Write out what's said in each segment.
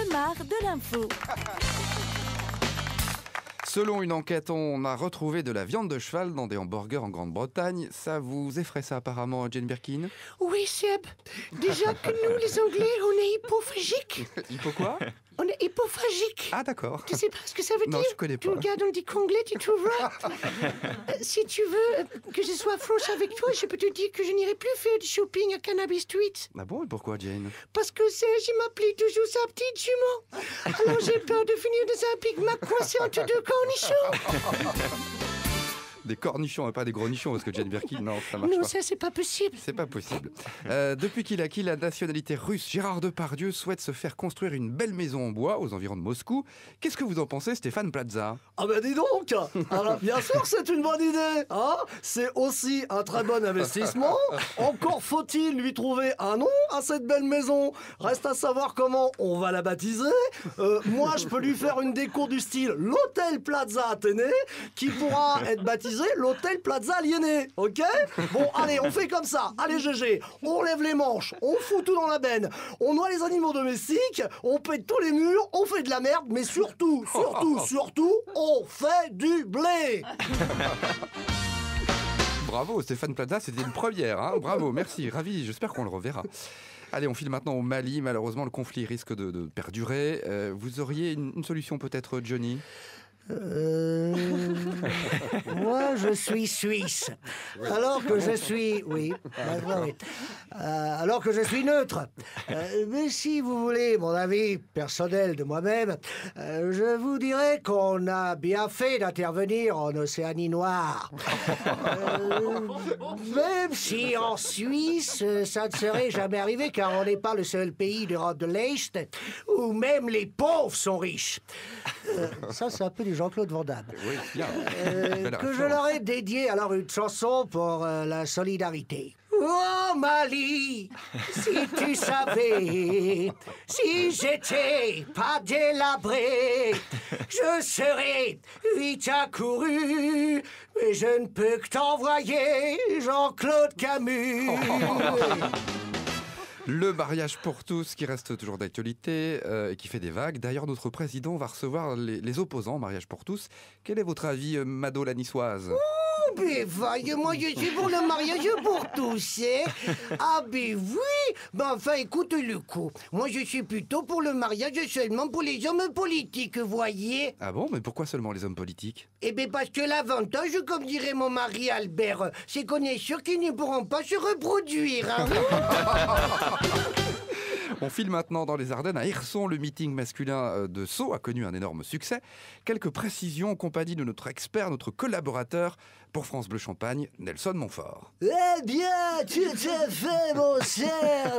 le mar de l'info. Selon une enquête, on a retrouvé de la viande de cheval dans des hamburgers en Grande-Bretagne. Ça vous effraie ça apparemment, Jane Birkin? Oui, Seb. Déjà que nous, les Anglais, on est hypophagiques. Hypo quoi? On est hypophagiques. Ah d'accord. Tu sais pas ce que ça veut dire? Non, je connais Tu pas. regardes, on dit qu'anglais, tu trouveras. Si tu veux que je sois franche avec toi, je peux te dire que je n'irai plus faire du shopping à Cannabis Street. Ah bon, et pourquoi, Jane? Parce que Serge, il m'appelait toujours sa petite jument. Alors j'ai peur de finir dans un Big Mac coincé entre deux cornichons. Des cornichons et pas des gros nichons, parce que Jane Birkin, non, ça marche Non, pas. ça, c'est pas possible. C'est pas possible. Depuis qu'il a acquis la nationalité russe, Gérard Depardieu souhaite se faire construire une belle maison en bois aux environs de Moscou. Qu'est-ce que vous en pensez, Stéphane Plaza? Ah ben dis donc. Alors bien sûr c'est une bonne idée, hein. C'est aussi un très bon investissement. Encore faut-il lui trouver un nom à cette belle maison. Reste à savoir comment on va la baptiser. Moi je peux lui faire une déco du style l'hôtel Plaza Athénée, qui pourra être baptisé l'hôtel Plaza Aliéné. Ok? Bon allez, on fait comme ça. Allez GG, on lève les manches, on fout tout dans la benne, on noie les animaux domestiques, on pète tous les murs, on fait de la merde, mais surtout, on fait du blé. Bravo, Stéphane Plaza, c'était une première. Hein. Bravo, merci, ravi, j'espère qu'on le reverra. Allez, on file maintenant au Mali. Malheureusement, le conflit risque de perdurer. Vous auriez une solution peut-être, Johnny? Moi, je suis suisse. Alors que je suis... Oui. Alors que je suis neutre. Mais si vous voulez mon avis personnel de moi-même, je vous dirais qu'on a bien fait d'intervenir en Océanie Noire. Même si en Suisse, ça ne serait jamais arrivé, car on n'est pas le seul pays d'Europe de l'Est où même les pauvres sont riches. Ça, c'est un peu du Jean-Claude Van Damme. Oui, bien. Que je leur ai dédié alors une chanson pour la solidarité. Oh Mali, si tu savais, si j'étais pas délabré, je serais vite accouru, mais je ne peux que t'envoyer Jean-Claude Camus. Le mariage pour tous qui reste toujours d'actualité et qui fait des vagues. D'ailleurs, notre président va recevoir les opposants au mariage pour tous. Quel est votre avis, Mado la niçoise? Mais vaille, moi je suis pour le mariage pour tous, hein. Ah ben oui. Ben enfin écoute le coup. Moi je suis plutôt pour le mariage seulement pour les hommes politiques, voyez. Ah bon, mais pourquoi seulement les hommes politiques? Eh ben parce que l'avantage, comme dirait mon mari Albert, c'est qu'on est sûr qu'ils ne pourront pas se reproduire, hein. On file maintenant dans les Ardennes à Hirson. Le meeting masculin de Sceaux a connu un énorme succès. Quelques précisions en compagnie de notre expert, notre collaborateur pour France Bleu Champagne, Nelson Montfort. Eh bien, tout à fait, mon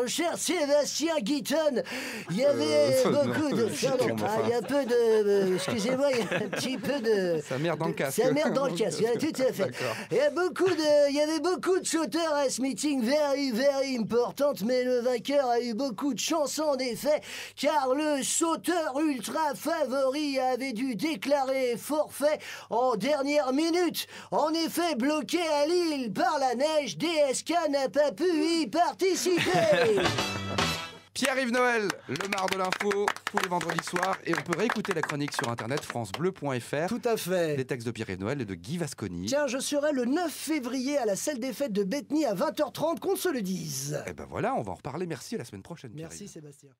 cher Sébastien Guiton. Il y avait beaucoup de... Guiton, Ah, il y a un peu de... excusez-moi, il y a un petit peu de... Ça merde dans le casque. Ça merde dans le casque, tout à fait. Il y avait beaucoup de sauteurs à ce meeting, very importante, mais le vainqueur a eu beaucoup de chance en effet, car le sauteur ultra favori avait dû déclarer forfait en dernière minute. En effet, bloqué à Lille par la neige, DSK n'a pas pu y participer. Pierre-Yves Noël, le mar de l'info, tous les vendredis soirs. Et on peut réécouter la chronique sur internet francebleu.fr. Tout à fait. Les textes de Pierre-Yves Noël et de Guy Vasconi. Tiens, je serai le 9 février à la salle des fêtes de Bethany à 20h30, qu'on se le dise. Et ben voilà, on va en reparler. Merci, à la semaine prochaine. Merci Pierre-Yves. Sébastien.